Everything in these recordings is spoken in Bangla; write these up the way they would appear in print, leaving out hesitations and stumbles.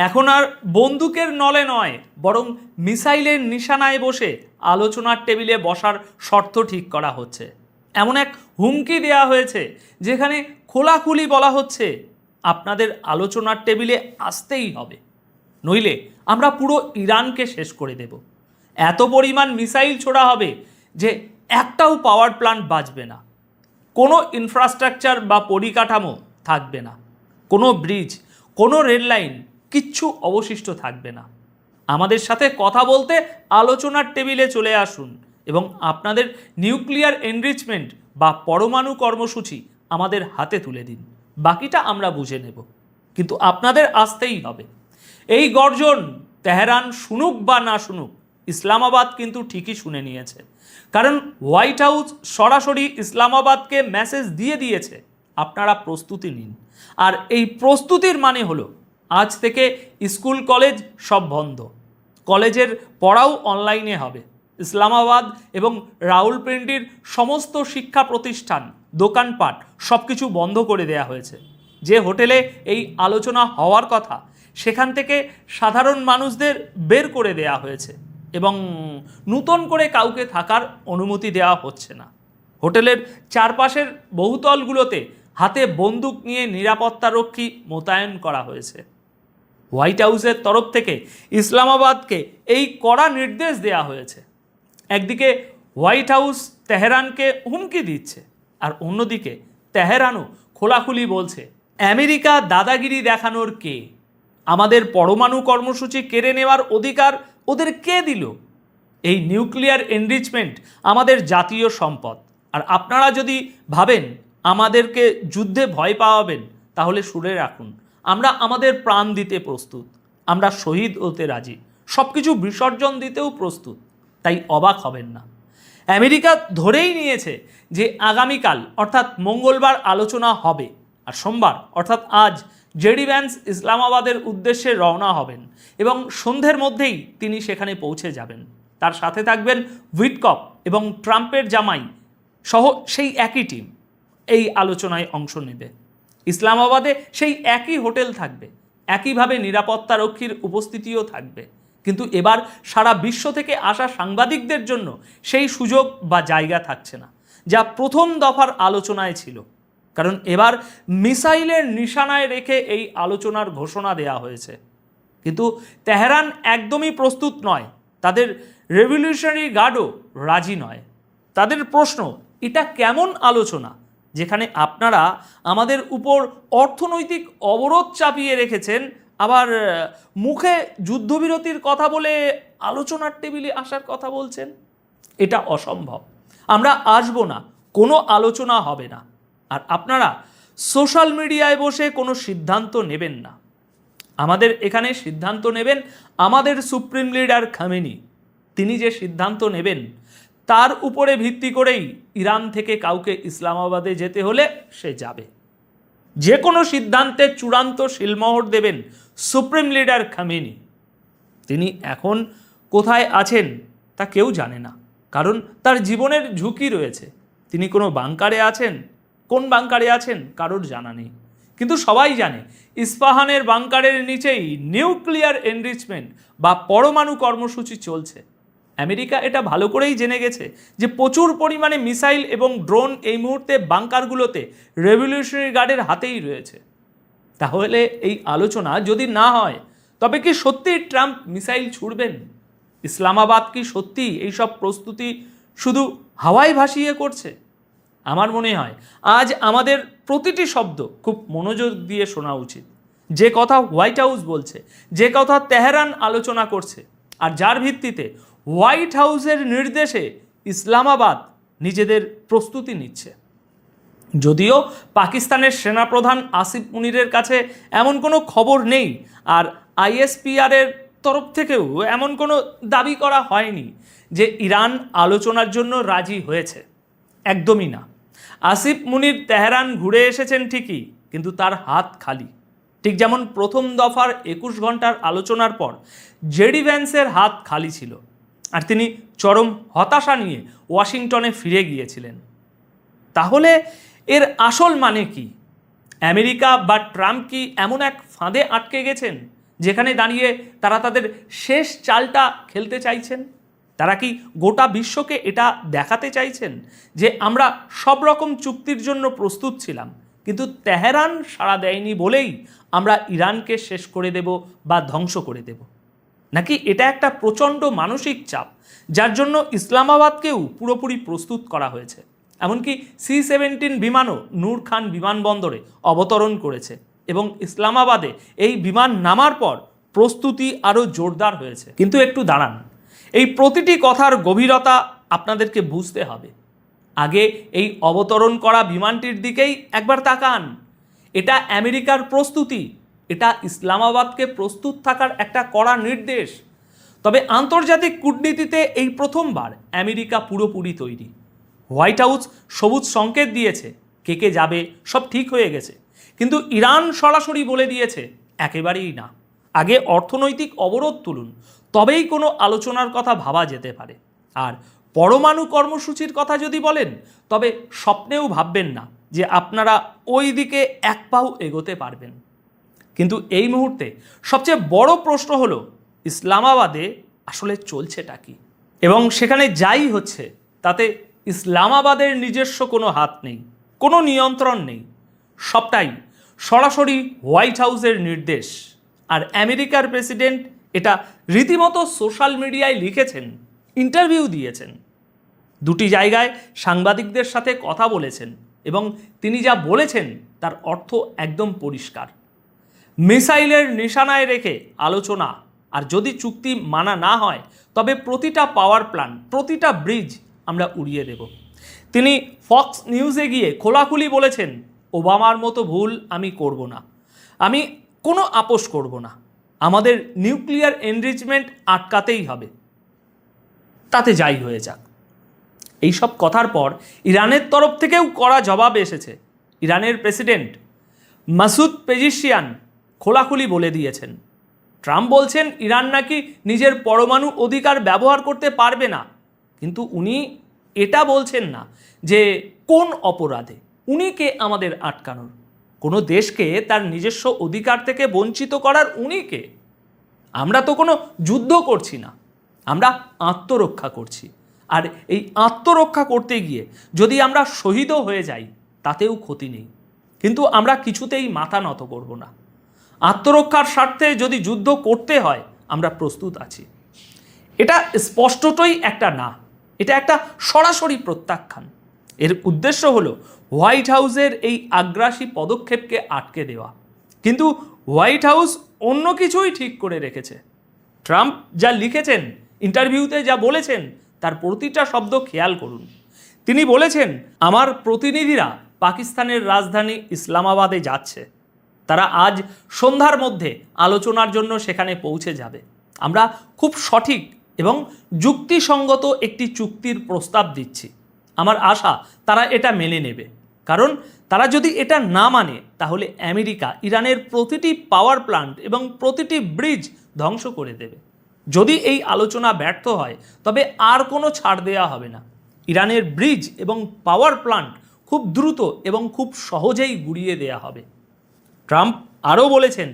এখন আর বন্দুকের নলে নয়, বরং মিসাইলের নিশানায় বসে আলোচনার টেবিলে বসার শর্ত ঠিক করা হচ্ছে। এমন এক হুমকি দেওয়া হয়েছে যেখানে খোলাখুলি বলা হচ্ছে আপনাদের আলোচনার টেবিলে আসতেই হবে, নইলে আমরা পুরো ইরানকে শেষ করে দেব। এত পরিমাণ মিসাইল ছোড়া হবে যে একটাও পাওয়ার প্ল্যান্ট বাঁচবে না, কোনো ইনফ্রাস্ট্রাকচার বা পরিকাঠামো থাকবে না, কোনো ব্রিজ, কোনো রেল লাইন, কিচ্ছু অবশিষ্ট থাকবে না। আমাদের সাথে কথা বলতে আলোচনার টেবিলে চলে আসুন এবং আপনাদের নিউক্লিয়ার এনরিচমেন্ট বা পরমাণু কর্মসূচি আমাদের হাতে তুলে দিন, বাকিটা আমরা বুঝে নেব, কিন্তু আপনাদের আসতেই হবে। এই গর্জন তেহরান শুনুক বা না শুনুক, ইসলামাবাদ কিন্তু ঠিকই শুনে নিয়েছে, কারণ হোয়াইট হাউস সরাসরি ইসলামাবাদকে মেসেজ দিয়ে দিয়েছে আপনারা প্রস্তুতি নিন। আর এই প্রস্তুতির মানে হলো আজ থেকে স্কুল কলেজ সব বন্ধ, কলেজের পড়াও অনলাইনে হবে। ইসলামাবাদ এবং রাওয়ালপিন্ডির সমস্ত শিক্ষা প্রতিষ্ঠান, দোকানপাট সব কিছু বন্ধ করে দেয়া হয়েছে। যে হোটেলে এই আলোচনা হওয়ার কথা সেখান থেকে সাধারণ মানুষদের বের করে দেয়া হয়েছে এবং নতুন করে কাউকে থাকার অনুমতি দেওয়া হচ্ছে না। হোটেলের চারপাশের বহুতলগুলোতে হাতে বন্দুক নিয়ে নিরাপত্তারক্ষী মোতায়েন করা হয়েছে। হোয়াইট হাউসের তরফ থেকে ইসলামাবাদকে এই কড়া নির্দেশ দেওয়া হয়েছে। একদিকে হোয়াইট হাউস তেহরানকে হুমকি দিচ্ছে, আর অন্যদিকে তেহরানও খোলাখুলি বলছে আমেরিকা দাদাগিরি দেখানোর কে, আমাদের পরমাণু কর্মসূচি কেড়ে নেওয়ার অধিকার ওদের কে দিল? এই নিউক্লিয়ার এনরিচমেন্ট আমাদের জাতীয় সম্পদ, আর আপনারা যদি ভাবেন আমাদেরকে যুদ্ধে ভয় পাওয়াবেন তাহলে শুনে রাখুন, আমরা আমাদের প্রাণ দিতে প্রস্তুত, আমরা শহীদ হতে রাজি, সব কিছু বিসর্জন দিতেও প্রস্তুত, তাই অবাক হবেন না। আমেরিকা ধরেই নিয়েছে যে আগামীকাল অর্থাৎ মঙ্গলবার আলোচনা হবে, আর সোমবার অর্থাৎ আজ জেডি ভ্যান্স ইসলামাবাদের উদ্দেশ্যে রওনা হবেন এবং সন্ধ্যের মধ্যেই তিনি সেখানে পৌঁছে যাবেন। তার সাথে থাকবেন উইটকফ এবং ট্রাম্পের জামাই সহ সেই একই টিম এই আলোচনায় অংশ নেবে। ইসলামাবাদে সেই একই হোটেল থাকবে, একইভাবে নিরাপত্তারক্ষীর উপস্থিতিও থাকবে, কিন্তু এবার সারা বিশ্ব থেকে আসা সাংবাদিকদের জন্য সেই সুযোগ বা জায়গা থাকছে না, যা প্রথম দফার আলোচনায় ছিল। কারণ এবার মিসাইলের নিশানায় রেখে এই আলোচনার ঘোষণা দেয়া হয়েছে। কিন্তু তেহরান একদমই প্রস্তুত নয়, তাদের রেভলিউশনারি গার্ডও রাজি নয়। তাদের প্রশ্ন, এটা কেমন আলোচনা যেখানে আপনারা আমাদের উপর অর্থনৈতিক অবরোধ চাপিয়ে রেখেছেন, আবার মুখে যুদ্ধবিরতির কথা বলে আলোচনার টেবিলে আসার কথা বলছেন? এটা অসম্ভব, আমরা আসবো না, কোনো আলোচনা হবে না। আর আপনারা সোশ্যাল মিডিয়ায় বসে কোনো সিদ্ধান্ত নেবেন না, আমাদের এখানে সিদ্ধান্ত নেবেন আমাদের সুপ্রিম লিডার খামেনি। তিনি যে সিদ্ধান্ত নেবেন তার উপরে ভিত্তি করেই ইরান থেকে কাউকে ইসলামাবাদে যেতে হলে সে যাবে। যে কোনো সিদ্ধান্তে চূড়ান্ত শিলমোহর দেবেন সুপ্রিম লিডার খামেনি। তিনি এখন কোথায় আছেন তা কেউ জানে না, কারণ তার জীবনের ঝুঁকি রয়েছে। তিনি কোনো বাংকারে আছেন, কোন বাংকারে আছেন কারোর জানা নেই, কিন্তু সবাই জানে ইস্পাহানের বাংকারের নিচেই নিউক্লিয়ার এনরিচমেন্ট বা পরমাণু কর্মসূচি চলছে। আমেরিকা এটা ভালো করেই জেনে গেছে যে প্রচুর পরিমাণে মিসাইল এবং ড্রোন এই মুহূর্তে বাংকারগুলোতে রেভলিউশনারি গার্ডের হাতেই রয়েছে। তাহলে এই আলোচনা যদি না হয়, তবে কি সত্যি ট্রাম্প মিসাইল ছুড়বেন? ইসলামাবাদ কি সত্যি এইসব প্রস্তুতি শুধু হাওয়ায় ভাসিয়ে করছে? আমার মনে হয় আজ আমাদের প্রতিটি শব্দ খুব মনোযোগ দিয়ে শোনা উচিত। যে কথা হোয়াইট হাউস বলছে, যে কথা তেহরান আলোচনা করছে, আর যার ভিত্তিতে হোয়াইট হাউসের নির্দেশে ইসলামাবাদ নিজেদের প্রস্তুতি নিচ্ছে। যদিও পাকিস্তানের সেনাপ্রধান আসিফ মুনিরের কাছে এমন কোনো খবর নেই, আর আইএসপিআরের তরফ থেকেও এমন কোনো দাবি করা হয়নি যে ইরান আলোচনার জন্য রাজি হয়েছে। একদমই না। আসিফ মুনির তেহরান ঘুরে এসেছেন ঠিকই, কিন্তু তার হাত খালি। ঠিক যেমন প্রথম দফার 21 ঘন্টার আলোচনার পর জেডি ভ্যান্সের হাত খালি ছিল, আর তিনি চরম হতাশা নিয়ে ওয়াশিংটনে ফিরে গিয়েছিলেন। তাহলে এর আসল মানে কি? আমেরিকা বা ট্রাম্প কি এমন এক ফাঁদে আটকে গেছেন যেখানে দাঁড়িয়ে তারা তাদের শেষ চালটা খেলতে চাইছেন? তারা কি গোটা বিশ্বকে এটা দেখাতে চাইছেন যে আমরা সব রকম চুক্তির জন্য প্রস্তুত ছিলাম, কিন্তু তেহরান সাড়া দেয়নি বলেই আমরা ইরানকে শেষ করে দেব বা ধ্বংস করে দেব? নাকি এটা একটা প্রচণ্ড মানসিক চাপ যার জন্য ইসলামাবাদকেও পুরোপুরি প্রস্তুত করা হয়েছে? এমনকি C-17 বিমানও নূর খান বিমানবন্দরে অবতরণ করেছে এবং ইসলামাবাদে এই বিমান নামার পর প্রস্তুতি আরও জোরদার হয়েছে। কিন্তু একটু দাঁড়ান, এই প্রতিটি কথার গভীরতা আপনাদেরকে বুঝতে হবে। আগে এই অবতরণ করা বিমানটির দিকেই একবার তাকান। এটা আমেরিকার প্রস্তুতি, এটা ইসলামাবাদকে প্রস্তুত থাকার একটা কড়া নির্দেশ। তবে আন্তর্জাতিক কূটনীতিতে এই প্রথমবার আমেরিকা পুরোপুরি তৈরি। হোয়াইট হাউস সবুজ সংকেত দিয়েছে, কে যাবে সব ঠিক হয়ে গেছে, কিন্তু ইরান সরাসরি বলে দিয়েছে একেবারেই না। আগে অর্থনৈতিক অবরোধ তুলুন, তবেই কোনো আলোচনার কথা ভাবা যেতে পারে। আর পরমাণু কর্মসূচির কথা যদি বলেন, তবে স্বপ্নেও ভাববেন না যে আপনারা ওই দিকে এক পাও এগোতে পারবেন। কিন্তু এই মুহূর্তে সবচেয়ে বড় প্রশ্ন হলো, ইসলামাবাদে আসলে চলছেটা কি? এবং সেখানে যাই হচ্ছে তাতে ইসলামাবাদের নিজস্ব কোনো হাত নেই, কোনো নিয়ন্ত্রণ নেই। সবটাই সরাসরি হোয়াইট হাউসের নির্দেশ। আর আমেরিকার প্রেসিডেন্ট এটা রীতিমতো সোশ্যাল মিডিয়ায় লিখেছেন, ইন্টারভিউ দিয়েছেন, দুটি জায়গায় সাংবাদিকদের সাথে কথা বলেছেন এবং তিনি যা বলেছেন তার অর্থ একদম পরিষ্কার। মিসাইলের নিশানায় রেখে আলোচনা, আর যদি চুক্তি মানা না হয় তবে প্রতিটা পাওয়ার প্ল্যান্ট, প্রতিটা ব্রিজ আমরা উড়িয়ে দেব। তিনি ফক্স নিউজে গিয়ে খোলাখুলি বলেছেন, ওবামার মতো ভুল আমি করব না, আমি কোনো আপোষ করব না, আমাদের নিউক্লিয়ার এনরিচমেন্ট আটকাতেই হবে, তাতে যাই হয়ে যাক। এইসব কথার পর ইরানের তরফ থেকেও কড়া জবাব এসেছে। ইরানের প্রেসিডেন্ট মাসুদ পেজিশিয়ান খোলাখুলি বলে দিয়েছেন, ট্রাম্প বলছেন ইরান নাকি নিজের পরমাণু অধিকার ব্যবহার করতে পারবে না, কিন্তু উনি এটা বলছেন না যে কোন অপরাধে, উনি কে আমাদের আটকানোর? কোনো দেশকে তার নিজস্ব অধিকার থেকে বঞ্চিত করার উনি কে? আমরা তো কোনো যুদ্ধ করছি না, আমরা আত্মরক্ষা করছি। আর এই আত্মরক্ষা করতে গিয়ে যদি আমরা শহীদও হয়ে যাই তাতেও ক্ষতি নেই, কিন্তু আমরা কিছুতেই মাথা নত করব না। আত্মরক্ষার স্বার্থে যদি যুদ্ধ করতে হয় আমরা প্রস্তুত আছি। এটা স্পষ্টতই একটা না, এটা একটা সরাসরি প্রত্যাখ্যান। এর উদ্দেশ্য হলো হোয়াইট হাউসের এই আগ্রাসী পদক্ষেপকে আটকে দেওয়া। কিন্তু হোয়াইট হাউস অন্য কিছুই ঠিক করে রেখেছে। ট্রাম্প যা লিখেছেন, ইন্টারভিউতে যা বলেছেন, তার প্রতিটা শব্দ খেয়াল করুন। তিনি বলেছেন, আমার প্রতিনিধিরা পাকিস্তানের রাজধানী ইসলামাবাদে যাচ্ছে, তারা আজ সন্ধ্যার মধ্যে আলোচনার জন্য সেখানে পৌঁছে যাবে। আমরা খুব সঠিক এবং যুক্তিসঙ্গত একটি চুক্তির প্রস্তাব দিচ্ছি। আমার আশা তারা এটা মেনে নেবে, কারণ তারা যদি এটা না মানে তাহলে আমেরিকা ইরানের প্রতিটি পাওয়ার প্ল্যান্ট এবং প্রতিটি ব্রিজ ধ্বংস করে দেবে। যদি এই আলোচনা ব্যর্থ হয় তবে আর কোনো ছাড় দেওয়া হবে না। ইরানের ব্রিজ এবং পাওয়ার প্ল্যান্ট খুব দ্রুত এবং খুব সহজেই গুড়িয়ে দেওয়া হবে। ট্রাম্প আরও বলেছেন,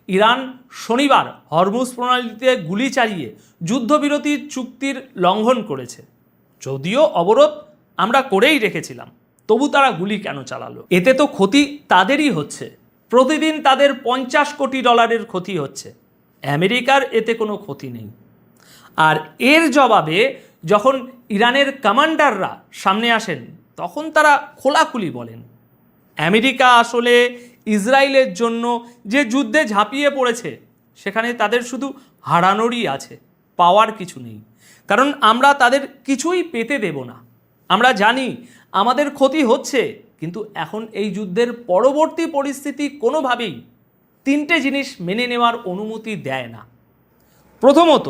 ইরান শনিবার হরমুজ প্রণালীতে গুলি চালিয়ে যুদ্ধবিরতির চুক্তির লঙ্ঘন করেছে। যদিও অবরোধ আমরা করেই রেখেছিলাম, তবু তারা গুলি কেন চালালো? এতে তো ক্ষতি তাদেরই হচ্ছে। প্রতিদিন তাদের $50 কোটি ক্ষতি হচ্ছে। আমেরিকার এতে কোনো ক্ষতি নেই। আর এর জবাবে যখন ইরানের কমান্ডাররা সামনে আসেন তখন তারা খোলাখুলি বলেন, আমেরিকা আসলে ইসরায়েলের জন্য যে যুদ্ধে ঝাঁপিয়ে পড়েছে সেখানে তাদের শুধু হারানোরই আছে, পাওয়ার কিছু নেই। কারণ আমরা তাদের কিছুই পেতে দেব না। আমরা জানি আমাদের ক্ষতি হচ্ছে, কিন্তু এখন এই যুদ্ধের পরবর্তী পরিস্থিতি কোনোভাবেই 3টে জিনিস মেনে নেওয়ার অনুমতি দেয় না। প্রথমত,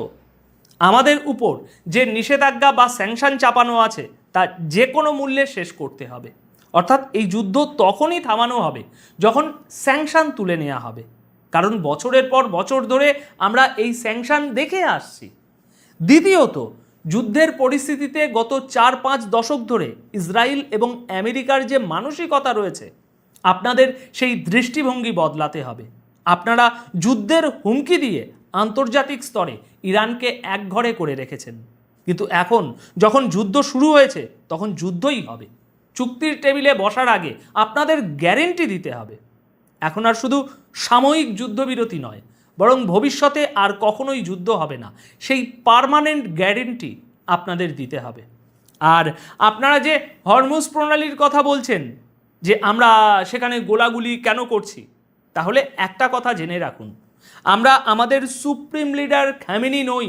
আমাদের উপর যে নিষেধাজ্ঞা বা স্যাংশন চাপানো আছে তা যে কোনো মূল্যে শেষ করতে হবে। অর্থাৎ এই যুদ্ধ তখনই থামানো হবে যখন স্যাংশন তুলে নেওয়া হবে, কারণ বছরের পর বছর ধরে আমরা এই স্যাংশন দেখে আসছি। দ্বিতীয়ত, যুদ্ধের পরিস্থিতিতে গত 4-5 দশক ধরে ইসরায়েল এবং আমেরিকার যে মানসিকতা রয়েছে, আপনাদের সেই দৃষ্টিভঙ্গি বদলাতে হবে। আপনারা যুদ্ধের হুমকি দিয়ে আন্তর্জাতিক স্তরে ইরানকে একঘরে করে রেখেছেন, কিন্তু এখন যখন যুদ্ধ শুরু হয়েছে তখন যুদ্ধই হবে। চুক্তির টেবিলে বসার আগে আপনাদের গ্যারেন্টি দিতে হবে। এখন আর শুধু সাময়িক যুদ্ধবিরতি নয়, বরং ভবিষ্যতে আর কখনোই যুদ্ধ হবে না, সেই পার্মানেন্ট গ্যারেন্টি আপনাদের দিতে হবে। আর আপনারা যে হরমুজ প্রণালীর কথা বলছেন যে আমরা সেখানে গোলাগুলি কেন করছি, তাহলে একটা কথা জেনে রাখুন, আমরা আমাদের সুপ্রিম লিডার খামেনি নই।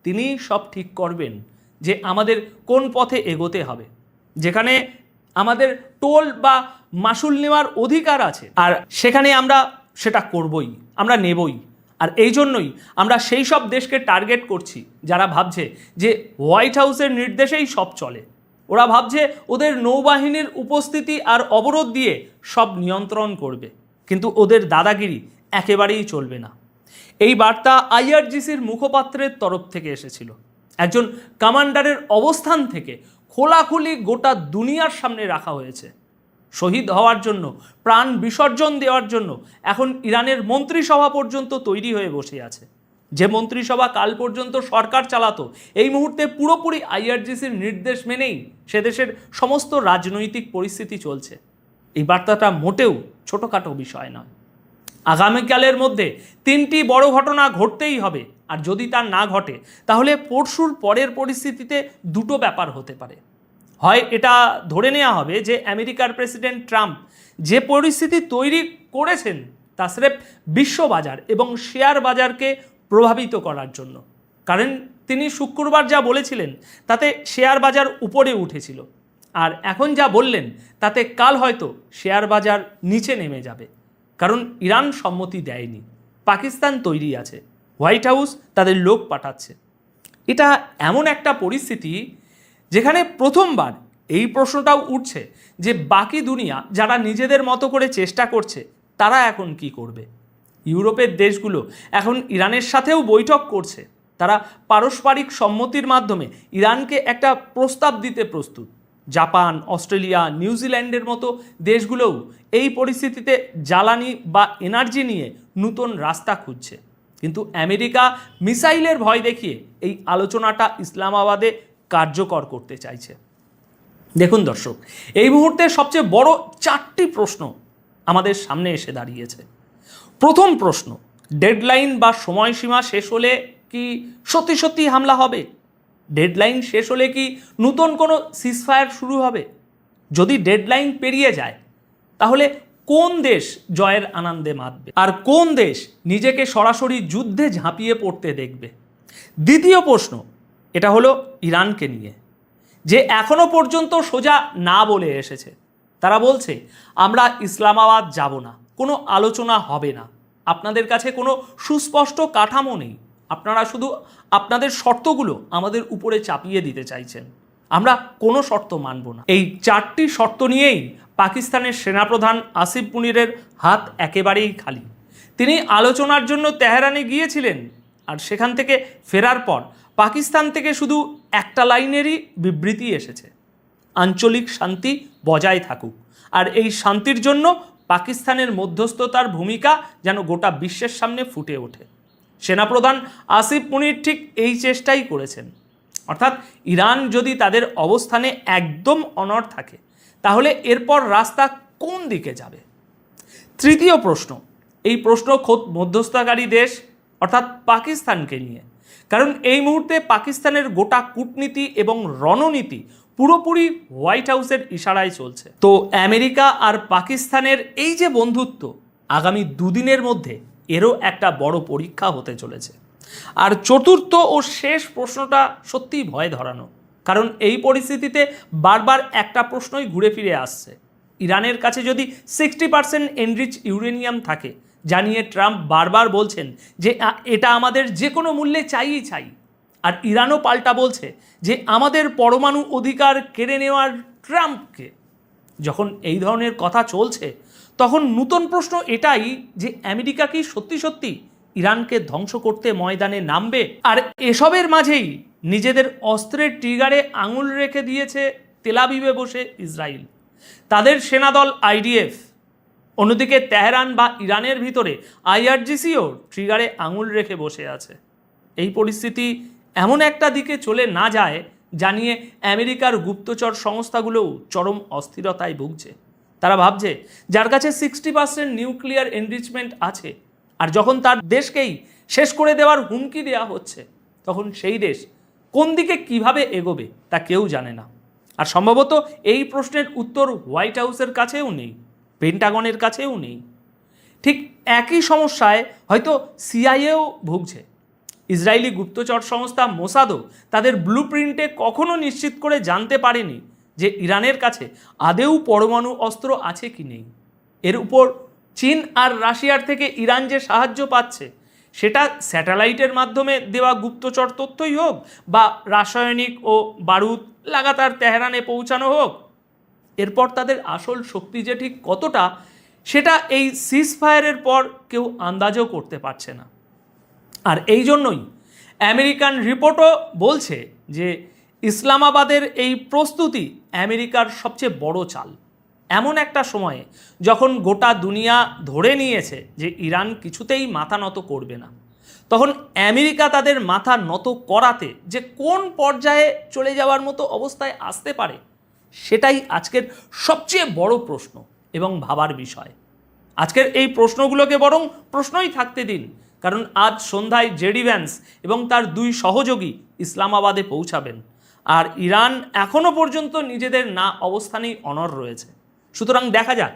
তিনি সব ঠিক করবেন যে আমাদের কোন পথে এগোতে হবে। যেখানে আমাদের টোল বা মাসুল নেওয়ার অধিকার আছে, আর সেখানে আমরা সেটা করবই, আমরা নেবই। আর এই জন্যই আমরা সেই সব দেশকে টার্গেট করছি যারা ভাবছে যে হোয়াইট হাউসের নির্দেশেই সব চলে। ওরা ভাবছে ওদের নৌবাহিনীর উপস্থিতি আর অবরোধ দিয়ে সব নিয়ন্ত্রণ করবে, কিন্তু ওদের দাদাগিরি একেবারেই চলবে না। এই বার্তা আইআরজিসির মুখপাত্রের তরফ থেকে এসেছিল। একজন কমান্ডারের অবস্থান থেকে খোলাখুলি গোটা দুনিয়ার সামনে রাখা হয়েছে। শহীদ হওয়ার জন্য, প্রাণ বিসর্জন দেওয়ার জন্য এখন ইরানের মন্ত্রিসভা পর্যন্ত তৈরি হয়ে বসে আছে। যে মন্ত্রিসভা কাল পর্যন্ত সরকার চালাতো, এই মুহূর্তে পুরোপুরি আইআরজিসির নির্দেশ মেনেই সে দেশের সমস্ত রাজনৈতিক পরিস্থিতি চলছে। এই বার্তাটা মোটেও ছোটোখাটো বিষয় নয়। আগামীকালের মধ্যে 3টি বড় ঘটনা ঘটতেই হবে, আর যদি তা না ঘটে তাহলে পরশুর পরের পরিস্থিতিতে দুটো ব্যাপার হতে পারে। হয় এটা ধরে নেওয়া হবে যে আমেরিকার প্রেসিডেন্ট ট্রাম্প যে পরিস্থিতি তৈরি করেছেন তা স্রেফ বিশ্ববাজার এবং শেয়ার বাজারকে প্রভাবিত করার জন্য, কারণ তিনি শুক্রবার যা বলেছিলেন তাতে শেয়ার বাজার উপরে উঠেছিল, আর এখন যা বললেন তাতে কাল হয়তো শেয়ার বাজার নিচে নেমে যাবে, কারণ ইরান সম্মতি দেয়নি, পাকিস্তান তৈরি আছে, হোয়াইট হাউস তাদের লোক পাঠাচ্ছে। এটা এমন একটা পরিস্থিতি যেখানে প্রথমবার এই প্রশ্নটাও উঠছে যে বাকি দুনিয়া যারা নিজেদের মতো করে চেষ্টা করছে তারা এখন কি করবে। ইউরোপের দেশগুলো এখন ইরানের সাথেও বৈঠক করছে। তারা পারস্পরিক সম্মতির মাধ্যমে ইরানকে একটা প্রস্তাব দিতে প্রস্তুত। জাপান, অস্ট্রেলিয়া, নিউজিল্যান্ডের মতো দেশগুলোও এই পরিস্থিতিতে জ্বালানি বা এনার্জি নিয়ে নতুন রাস্তা খুঁজছে। কিন্তু আমেরিকা মিসাইলের ভয় দেখিয়ে এই আলোচনাটা ইসলামাবাদে কার্যকর করতে চাইছে। দেখুন দর্শক, এই মুহূর্তে সবচেয়ে বড় 4টি প্রশ্ন আমাদের সামনে এসে দাঁড়িয়েছে। প্রথম প্রশ্ন, ডেডলাইন বা সময়সীমা শেষ হলে কি সত্যি সত্যি হামলা হবে? ডেডলাইন শেষ হলে কি নতুন কোনো সিজফায়ার শুরু হবে? যদি ডেডলাইন পেরিয়ে যায় তাহলে কোন দেশ জয়ের আনন্দে মাতবে, আর কোন দেশ নিজেকে সরাসরি যুদ্ধে ঝাঁপিয়ে পড়তে দেখবে? দ্বিতীয় প্রশ্ন, এটা হলো ইরানকে নিয়ে, যে এখনো পর্যন্ত সোজা না বলে এসেছে। তারা বলছে আমরা ইসলামাবাদ যাব না, কোনো আলোচনা হবে না, আপনাদের কাছে কোনো সুস্পষ্ট কাঠামো নেই, আপনারা শুধু আপনাদের শর্তগুলো আমাদের উপরে চাপিয়ে দিতে চাইছেন, আমরা কোনো শর্ত মানব না। এই 4টি শর্ত নিয়েই পাকিস্তানের সেনাপ্রধান আসিফ মুনিরের হাত একেবারেই খালি। তিনি আলোচনার জন্য তেহরানে গিয়েছিলেন, আর সেখান থেকে ফেরার পর পাকিস্তান থেকে শুধু একটা লাইনেরই বিবৃতি এসেছে, আঞ্চলিক শান্তি বজায় থাকুক, আর এই শান্তির জন্য পাকিস্তানের মধ্যস্থতার ভূমিকা যেন গোটা বিশ্বের সামনে ফুটে ওঠে। সেনাপ্রধান আসিফ মুনির ঠিক এই চেষ্টাই করেছেন। অর্থাৎ ইরান যদি তাদের অবস্থানে একদম অনড় থাকে তাহলে এরপর রাস্তা কোন দিকে যাবে? তৃতীয় প্রশ্ন, এই প্রশ্ন খোদ মধ্যস্থতাকারী দেশ অর্থাৎ পাকিস্তানকে নিয়ে, কারণ এই মুহূর্তে পাকিস্তানের গোটা কূটনীতি এবং রণনীতি পুরোপুরি হোয়াইট হাউসের ইশারায় চলছে। তো আমেরিকা আর পাকিস্তানের এই যে বন্ধুত্ব, আগামী দুদিনের মধ্যে এরও একটা বড় পরীক্ষা হতে চলেছে। আর চতুর্থ ও শেষ প্রশ্নটা সত্যিই ভয় ধরানো, কারণ এই পরিস্থিতিতে বারবার একটা প্রশ্নই ঘুরে ফিরে আসছে, ইরানের কাছে যদি 60% এনরিচ ইউরেনিয়াম থাকে, জানিয়ে ট্রাম্প বারবার বলছেন যে এটা আমাদের যে কোনো মূল্যে চাই, আর ইরানও পাল্টা বলছে যে আমাদের পরমাণু অধিকার কেড়ে নেওয়ার ট্রাম্পকে। যখন এই ধরনের কথা চলছে তখন নতুন প্রশ্ন এটাই যে আমেরিকা কি সত্যি সত্যি ইরানকে ধ্বংস করতে ময়দানে নামবে? আর এসবের মাঝেই নিজেদের অস্ত্রের ট্রিগারে আঙুল রেখে দিয়েছে তেল আবিবে বসে ইসরায়েল। তাদের সেনাদল IDF অন্যদিকে তেহরান বা ইরানের ভিতরে আইআরজিসিও ট্রিগারে আঙুল রেখে বসে আছে। এই পরিস্থিতি এমন একটা দিকে চলে না যায় জানিয়ে আমেরিকার গুপ্তচর সংস্থাগুলোও চরম অস্থিরতায় ভুগছে। তারা ভাবছে যার কাছে 60% নিউক্লিয়ার এনরিচমেন্ট আছে, আর যখন তার দেশকেই শেষ করে দেওয়ার হুমকি দেওয়া হচ্ছে, তখন সেই দেশ কোন দিকে কিভাবে এগোবে তা কেউ জানে না। আর সম্ভবত এই প্রশ্নের উত্তর হোয়াইট হাউসের কাছেও নেই, পেন্টাগনের কাছেও নেই। ঠিক একই সমস্যায় হয়তো সিআইএও ভুগছে। ইসরায়েলি গুপ্তচর সংস্থা মোসাদও তাদের ব্লুপ্রিন্টে কখনো নিশ্চিত করে জানতে পারেনি যে ইরানের কাছে আদেও পরমাণু অস্ত্র আছে কি নেই। এর উপর চীন আর রাশিয়ার থেকে ইরান যে সাহায্য পাচ্ছে, সেটা স্যাটেলাইটের মাধ্যমে দেওয়া গুপ্তচর তথ্যই হোক বা রাসায়নিক ও বারুদ লাগাতার তেহরানে পৌঁছানো হোক, এরপর তাদের আসল শক্তি যে ঠিক কতটা, সেটা এই সিজফায়ারের পর কেউ আন্দাজও করতে পারছে না। আর এই জন্যই আমেরিকান রিপোর্টও বলছে যে ইসলামাবাদের এই প্রস্তুতি আমেরিকার সবচেয়ে বড় চাল। এমন একটা সময়ে যখন গোটা দুনিয়া ধরে নিয়েছে যে ইরান কিছুতেই মাথা নত করবে না, তখন আমেরিকা তাদের মাথা নত করাতে যে কোন পর্যায়ে চলে যাওয়ার মতো অবস্থায় আসতে পারে, সেটাই আজকের সবচেয়ে বড় প্রশ্ন এবং ভাবার বিষয়। আজকের এই প্রশ্নগুলোকে বরং প্রশ্নই থাকতে দিন, কারণ আজ সন্ধ্যায় জেডি ভ্যান্স এবং তার 2 সহযোগী ইসলামাবাদে পৌঁছাবেন, আর ইরান এখনও পর্যন্ত নিজেদের না অবস্থানেই অনড় রয়েছে। সুতরাং দেখা যাক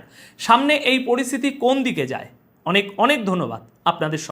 সামনে এই পরিস্থিতি কোন দিকে যায়। অনেক অনেক ধন্যবাদ আপনাদের।